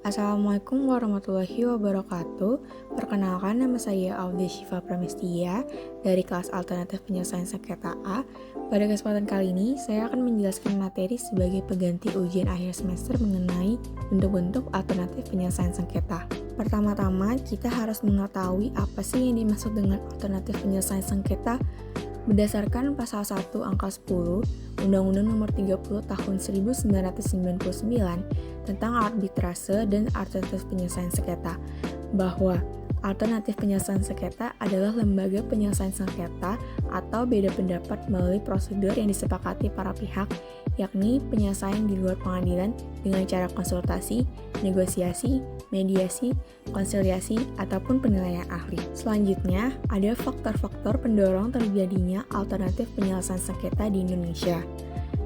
Assalamualaikum warahmatullahi wabarakatuh. Perkenalkan, nama saya Audia Syifa Pramestia dari kelas alternatif penyelesaian sengketa A. Pada kesempatan kali ini, saya akan menjelaskan materi sebagai pengganti ujian akhir semester mengenai bentuk-bentuk alternatif penyelesaian sengketa. Pertama-tama, kita harus mengetahui apa sih yang dimaksud dengan alternatif penyelesaian sengketa. Berdasarkan pasal 1 angka 10 Undang-Undang Nomor 30 Tahun 1999 tentang arbitrase dan alternatif penyelesaian sengketa, bahwa alternatif penyelesaian sengketa adalah lembaga penyelesaian sengketa atau beda pendapat melalui prosedur yang disepakati para pihak, yakni penyelesaian di luar pengadilan dengan cara konsultasi, negosiasi, mediasi, konsiliasi, ataupun penilaian ahli. Selanjutnya, ada faktor-faktor pendorong terjadinya alternatif penyelesaian sengketa di Indonesia.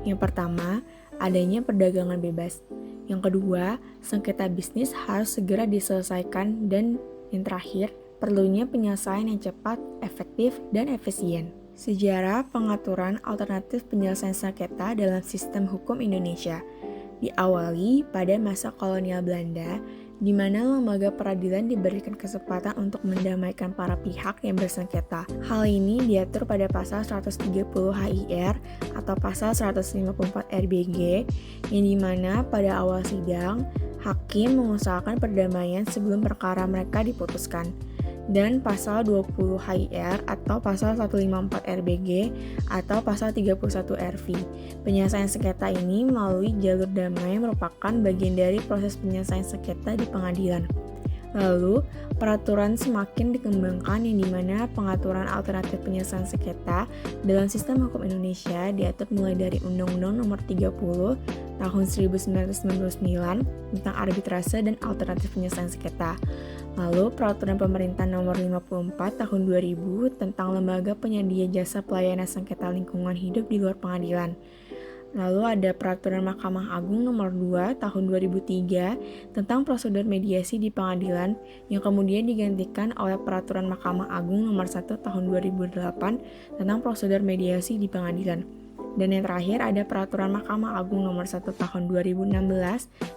Yang pertama, adanya perdagangan bebas. Yang kedua, sengketa bisnis harus segera diselesaikan, dan yang terakhir, perlunya penyelesaian yang cepat, efektif, dan efisien. Sejarah pengaturan alternatif penyelesaian sengketa dalam sistem hukum Indonesia diawali pada masa kolonial Belanda, di mana lembaga peradilan diberikan kesempatan untuk mendamaikan para pihak yang bersengketa. Hal ini diatur pada pasal 130 HIR atau pasal 154 RBG, yang dimana pada awal sidang, hakim mengusahakan perdamaian sebelum perkara mereka diputuskan. Dan pasal 20 HIR atau pasal 154 RBG atau pasal 31 RV. Penyelesaian sengketa ini melalui jalur damai merupakan bagian dari proses penyelesaian sengketa di pengadilan. Lalu, peraturan semakin dikembangkan yang dimana pengaturan alternatif penyelesaian sengketa dalam sistem hukum Indonesia diatur mulai dari Undang-Undang Nomor 30 Tahun 1999 tentang arbitrase dan alternatif penyelesaian sengketa. Lalu, Peraturan Pemerintah Nomor 54 Tahun 2000 tentang lembaga penyedia jasa pelayanan sengketa lingkungan hidup di luar pengadilan. Lalu ada Peraturan Mahkamah Agung Nomor 2 Tahun 2003 tentang prosedur mediasi di pengadilan, yang kemudian digantikan oleh Peraturan Mahkamah Agung Nomor 1 Tahun 2008 tentang prosedur mediasi di pengadilan. Dan yang terakhir ada Peraturan Mahkamah Agung Nomor 1 Tahun 2016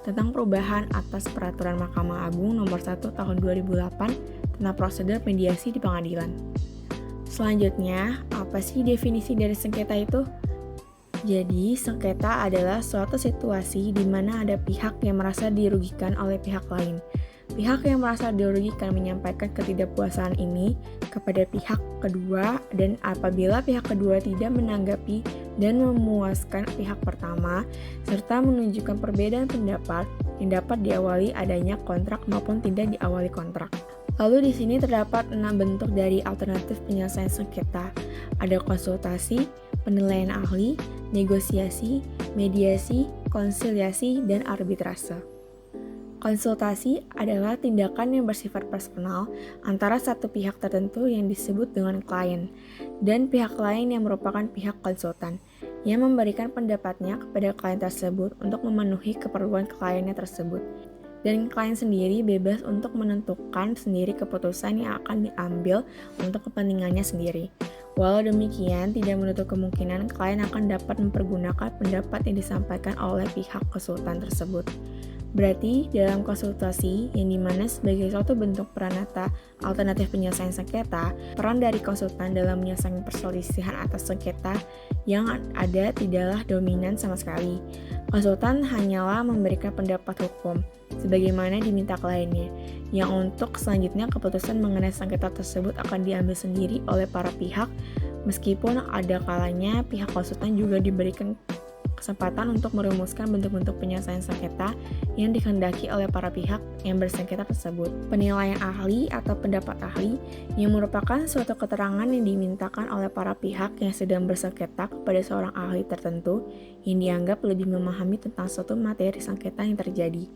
tentang perubahan atas Peraturan Mahkamah Agung Nomor 1 Tahun 2008 tentang prosedur mediasi di pengadilan. Selanjutnya, apa sih definisi dari sengketa itu? Jadi, sengketa adalah suatu situasi di mana ada pihak yang merasa dirugikan oleh pihak lain. Pihak yang merasa dirugikan menyampaikan ketidakpuasan ini kepada pihak kedua, dan apabila pihak kedua tidak menanggapi dan memuaskan pihak pertama, serta menunjukkan perbedaan pendapat yang dapat diawali adanya kontrak maupun tidak diawali kontrak. Lalu di sini terdapat 6 bentuk dari alternatif penyelesaian sengketa. Ada konsultasi, penilaian ahli, negosiasi, mediasi, konsiliasi, dan arbitrase. Konsultasi adalah tindakan yang bersifat personal antara satu pihak tertentu yang disebut dengan klien dan pihak lain yang merupakan pihak konsultan yang memberikan pendapatnya kepada klien tersebut untuk memenuhi keperluan kliennya tersebut. Dan klien sendiri bebas untuk menentukan sendiri keputusan yang akan diambil untuk kepentingannya sendiri. Walau demikian, tidak menutup kemungkinan klien akan dapat mempergunakan pendapat yang disampaikan oleh pihak konsultan tersebut. Berarti, dalam konsultasi, yang dimana sebagai suatu bentuk peranata alternatif penyelesaian sengketa, peran dari konsultan dalam menyelesaikan perselisihan atas sengketa yang ada tidaklah dominan sama sekali. Konsultan hanyalah memberikan pendapat hukum, sebagaimana diminta kliennya, yang untuk selanjutnya keputusan mengenai sengketa tersebut akan diambil sendiri oleh para pihak, meskipun ada kalanya pihak konsultan juga diberikan kesempatan untuk merumuskan bentuk-bentuk penyelesaian sengketa yang dikehendaki oleh para pihak yang bersengketa tersebut. Penilaian ahli atau pendapat ahli yang merupakan suatu keterangan yang dimintakan oleh para pihak yang sedang bersengketa kepada seorang ahli tertentu yang dianggap lebih memahami tentang suatu materi sengketa yang terjadi.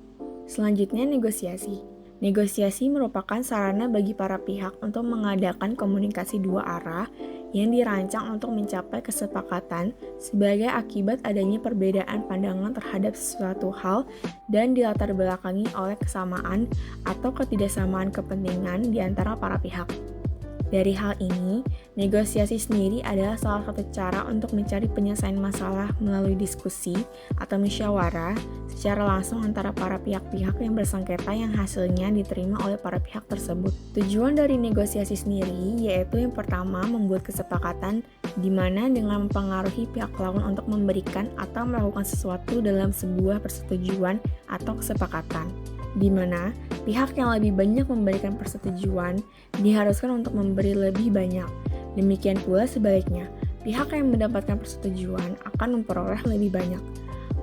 Selanjutnya, negosiasi. Negosiasi merupakan sarana bagi para pihak untuk mengadakan komunikasi dua arah yang dirancang untuk mencapai kesepakatan sebagai akibat adanya perbedaan pandangan terhadap sesuatu hal dan dilatar belakangi oleh kesamaan atau ketidaksamaan kepentingan di antara para pihak. Dari hal ini, negosiasi sendiri adalah salah satu cara untuk mencari penyelesaian masalah melalui diskusi atau musyawarah secara langsung antara para pihak-pihak yang bersengketa yang hasilnya diterima oleh para pihak tersebut. Tujuan dari negosiasi sendiri yaitu yang pertama membuat kesepakatan di mana dengan mempengaruhi pihak lawan untuk memberikan atau melakukan sesuatu dalam sebuah persetujuan atau kesepakatan, di mana pihak yang lebih banyak memberikan persetujuan diharuskan untuk memberi lebih banyak. Demikian pula sebaliknya, pihak yang mendapatkan persetujuan akan memperoleh lebih banyak.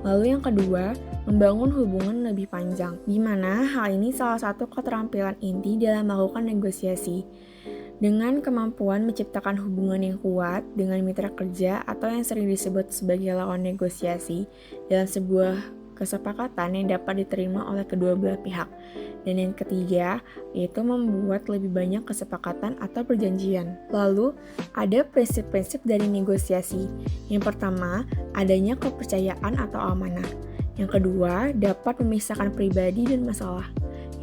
Lalu yang kedua, membangun hubungan lebih panjang, di mana hal ini salah satu keterampilan inti dalam melakukan negosiasi. Dengan kemampuan menciptakan hubungan yang kuat dengan mitra kerja atau yang sering disebut sebagai lawan negosiasi dalam sebuah kesepakatan yang dapat diterima oleh kedua belah pihak. Dan yang ketiga, yaitu membuat lebih banyak kesepakatan atau perjanjian. Lalu, ada prinsip-prinsip dari negosiasi. Yang pertama, adanya kepercayaan atau amanah. Yang kedua, dapat memisahkan pribadi dan masalah.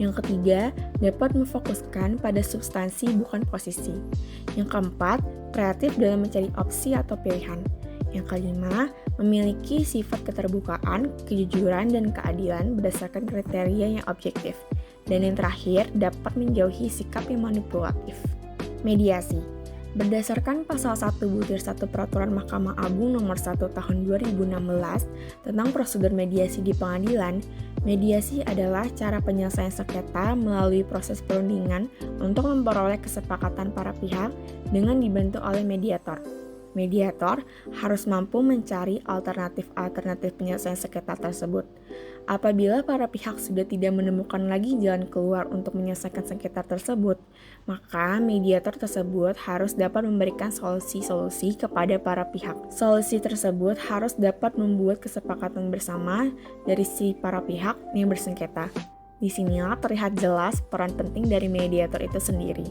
Yang ketiga, dapat memfokuskan pada substansi bukan posisi. Yang keempat, kreatif dalam mencari opsi atau pilihan. Yang kelima, memiliki sifat keterbukaan, kejujuran, dan keadilan berdasarkan kriteria yang objektif. Dan yang terakhir, dapat menjauhi sikap yang manipulatif. Mediasi. Berdasarkan pasal 1-1 Peraturan Mahkamah Agung Nomor 1 Tahun 2016 tentang prosedur mediasi di pengadilan, mediasi adalah cara penyelesaian sengketa melalui proses perundingan untuk memperoleh kesepakatan para pihak dengan dibantu oleh mediator. Mediator harus mampu mencari alternatif-alternatif penyelesaian sengketa tersebut. Apabila para pihak sudah tidak menemukan lagi jalan keluar untuk menyelesaikan sengketa tersebut, maka mediator tersebut harus dapat memberikan solusi-solusi kepada para pihak. Solusi tersebut harus dapat membuat kesepakatan bersama dari si para pihak yang bersengketa. Disinilah terlihat jelas peran penting dari mediator itu sendiri.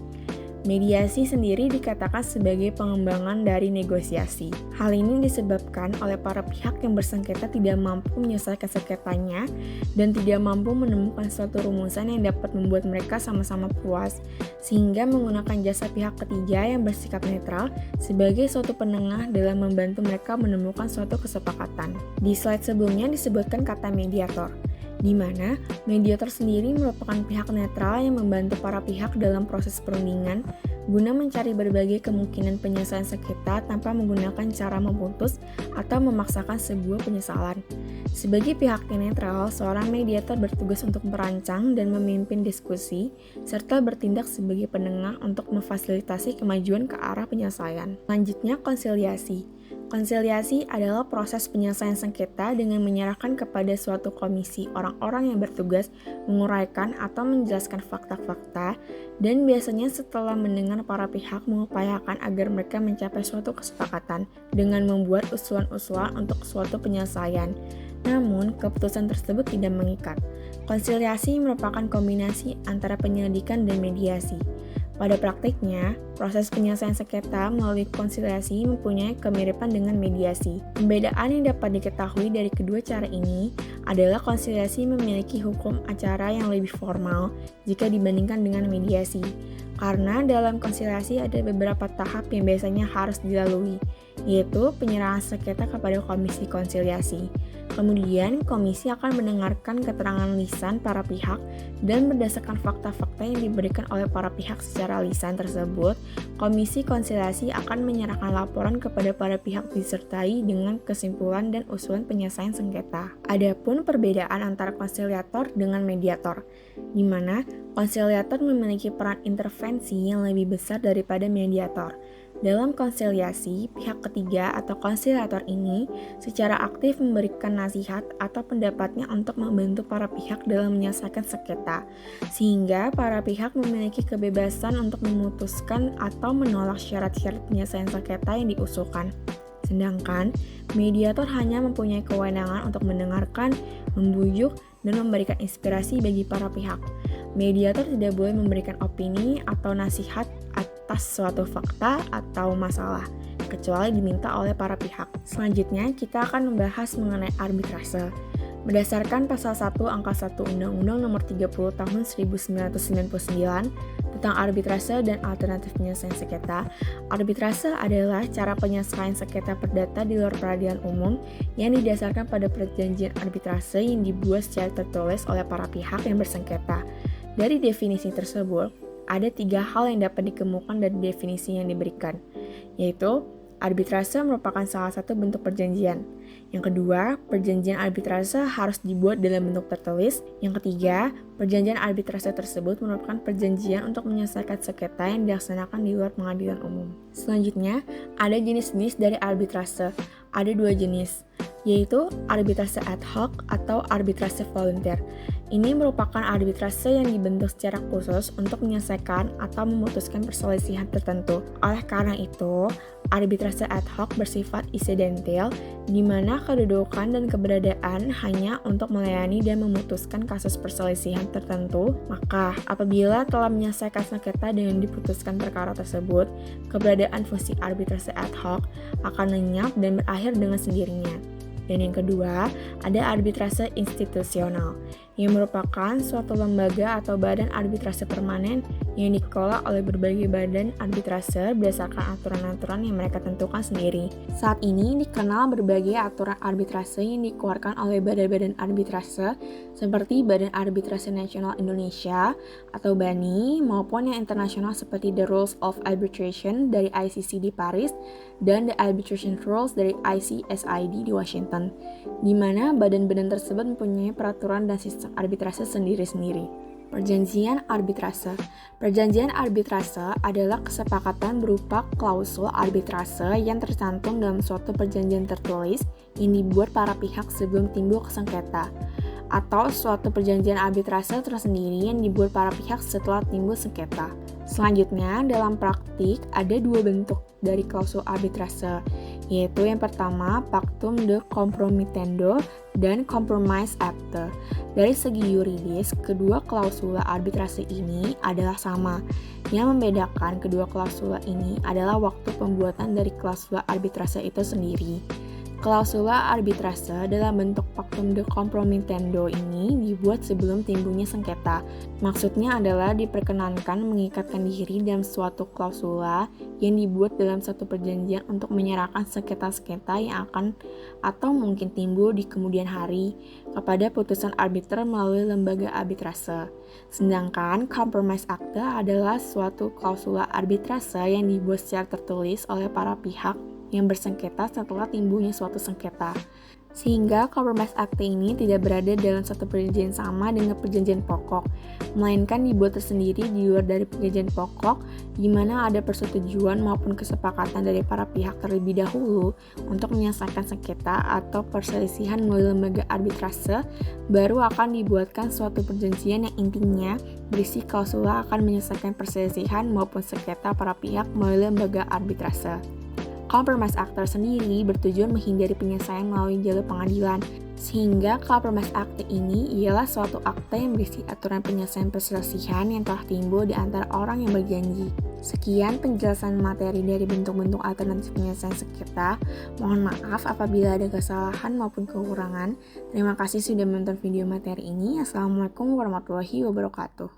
Mediasi sendiri dikatakan sebagai pengembangan dari negosiasi. Hal ini disebabkan oleh para pihak yang bersengketa tidak mampu menyelesaikan sengketanya dan tidak mampu menemukan suatu rumusan yang dapat membuat mereka sama-sama puas, sehingga menggunakan jasa pihak ketiga yang bersikap netral sebagai suatu penengah dalam membantu mereka menemukan suatu kesepakatan. Di slide sebelumnya disebutkan kata mediator, di mana mediator sendiri merupakan pihak netral yang membantu para pihak dalam proses perundingan guna mencari berbagai kemungkinan penyelesaian sengketa tanpa menggunakan cara memutus atau memaksakan sebuah penyesalan. Sebagai pihak yang netral, seorang mediator bertugas untuk merancang dan memimpin diskusi serta bertindak sebagai penengah untuk memfasilitasi kemajuan ke arah penyelesaian. Selanjutnya, konsiliasi. Konsiliasi adalah proses penyelesaian sengketa dengan menyerahkan kepada suatu komisi orang-orang yang bertugas menguraikan atau menjelaskan fakta-fakta, dan biasanya setelah mendengar para pihak mengupayakan agar mereka mencapai suatu kesepakatan dengan membuat usulan-usulan untuk suatu penyelesaian. Namun, keputusan tersebut tidak mengikat. Konsiliasi merupakan kombinasi antara penyelidikan dan mediasi. Pada praktiknya, proses penyelesaian sengketa melalui konsiliasi mempunyai kemiripan dengan mediasi. Pembedaan yang dapat diketahui dari kedua cara ini adalah konsiliasi memiliki hukum acara yang lebih formal jika dibandingkan dengan mediasi. Karena dalam konsiliasi ada beberapa tahap yang biasanya harus dilalui, yaitu penyerahan sengketa kepada komisi konsiliasi. Kemudian, komisi akan mendengarkan keterangan lisan para pihak dan berdasarkan fakta-fakta yang diberikan oleh para pihak secara lisan tersebut, komisi konsiliasi akan menyerahkan laporan kepada para pihak disertai dengan kesimpulan dan usulan penyelesaian sengketa. Adapun perbedaan antara konsiliator dengan mediator, di mana konsiliator memiliki peran intervensi yang lebih besar daripada mediator. Dalam konsiliasi, pihak ketiga atau konsiliator ini secara aktif memberikan nasihat atau pendapatnya untuk membantu para pihak dalam menyelesaikan sengketa, sehingga para pihak memiliki kebebasan untuk memutuskan atau menolak syarat-syarat penyelesaian sengketa yang diusulkan. Sedangkan, mediator hanya mempunyai kewenangan untuk mendengarkan, membujuk, dan memberikan inspirasi bagi para pihak. Mediator tidak boleh memberikan opini atau nasihat atas suatu fakta atau masalah, kecuali diminta oleh para pihak. Selanjutnya, kita akan membahas mengenai arbitrase. Berdasarkan pasal 1 angka 1 Undang-Undang Nomor 30 Tahun 1999 Tentang arbitrase dan alternatif penyelesaian sengketa, arbitrase adalah cara penyelesaian sengketa perdata di luar peradilan umum yang didasarkan pada perjanjian arbitrase yang dibuat secara tertulis oleh para pihak yang bersengketa. Dari definisi tersebut, ada 3 hal yang dapat dikemukakan dari definisi yang diberikan, yaitu arbitrase merupakan salah satu bentuk perjanjian. Yang kedua, perjanjian arbitrase harus dibuat dalam bentuk tertulis. Yang ketiga, perjanjian arbitrase tersebut merupakan perjanjian untuk menyelesaikan sengketa yang dilaksanakan di luar pengadilan umum. Selanjutnya, ada jenis-jenis dari arbitrase. Ada 2 jenis, yaitu arbitrase ad hoc atau arbitrase volunteer. Ini merupakan arbitrase yang dibentuk secara khusus untuk menyelesaikan atau memutuskan perselisihan tertentu. Oleh karena itu, arbitrase ad hoc bersifat insidental, di mana kedudukan dan keberadaan hanya untuk melayani dan memutuskan kasus perselisihan tertentu. Maka, apabila telah menyelesaikan sengketa dengan diputuskan perkara tersebut, keberadaan fungsi arbitrase ad hoc akan lenyap dan berakhir dengan sendirinya. Dan yang kedua, ada arbitrase institusional, yang merupakan suatu lembaga atau badan arbitrase permanen yang dikelola oleh berbagai badan arbitrase berdasarkan aturan-aturan yang mereka tentukan sendiri. Saat ini dikenal berbagai aturan arbitrase yang dikeluarkan oleh badan-badan arbitrase seperti Badan Arbitrase Nasional Indonesia atau BANI maupun yang internasional seperti The Rules of Arbitration dari ICC di Paris dan The Arbitration Rules dari ICSID di Washington, di mana badan-badan tersebut mempunyai peraturan dan sistem arbitrase sendiri-sendiri. Perjanjian arbitrase. Perjanjian arbitrase adalah kesepakatan berupa klausul arbitrase yang tercantum dalam suatu perjanjian tertulis yang dibuat para pihak sebelum timbul sengketa, atau suatu perjanjian arbitrase tersendiri yang dibuat para pihak setelah timbul sengketa. Selanjutnya, dalam praktik ada 2 bentuk dari klausul arbitrase, yaitu yang pertama Pactum de Compromitendo dan Compromise Acte. Dari segi yuridis, kedua klausula arbitrase ini adalah sama. Yang membedakan kedua klausula ini adalah waktu pembuatan dari klausula arbitrase itu sendiri. Klausula arbitrase dalam bentuk Pactum de Compromitendo ini dibuat sebelum timbulnya sengketa. Maksudnya adalah diperkenankan mengikatkan diri dalam suatu klausula yang dibuat dalam satu perjanjian untuk menyerahkan sengketa-sengketa yang akan atau mungkin timbul di kemudian hari kepada putusan arbiter melalui lembaga arbitrase. Sedangkan Compromise Acte adalah suatu klausula arbitrase yang dibuat secara tertulis oleh para pihak yang bersengketa setelah timbulnya suatu sengketa. Sehingga Compromise Acte ini tidak berada dalam satu perjanjian sama dengan perjanjian pokok, melainkan dibuat tersendiri di luar dari perjanjian pokok, di mana ada persetujuan maupun kesepakatan dari para pihak terlebih dahulu untuk menyelesaikan sengketa atau perselisihan melalui lembaga arbitrase, baru akan dibuatkan suatu perjanjian yang intinya berisi klausula akan menyelesaikan perselisihan maupun sengketa para pihak melalui lembaga arbitrase. Compromise Acte sendiri bertujuan menghindari penyelesaian melalui jalur pengadilan, sehingga Compromise Acte ini ialah suatu akte yang berisi aturan penyelesaian perselisihan yang telah timbul di antara orang yang berjanji. Sekian penjelasan materi dari bentuk-bentuk alternatif penyelesaian sengketa. Mohon maaf apabila ada kesalahan maupun kekurangan. Terima kasih sudah menonton video materi ini. Assalamualaikum warahmatullahi wabarakatuh.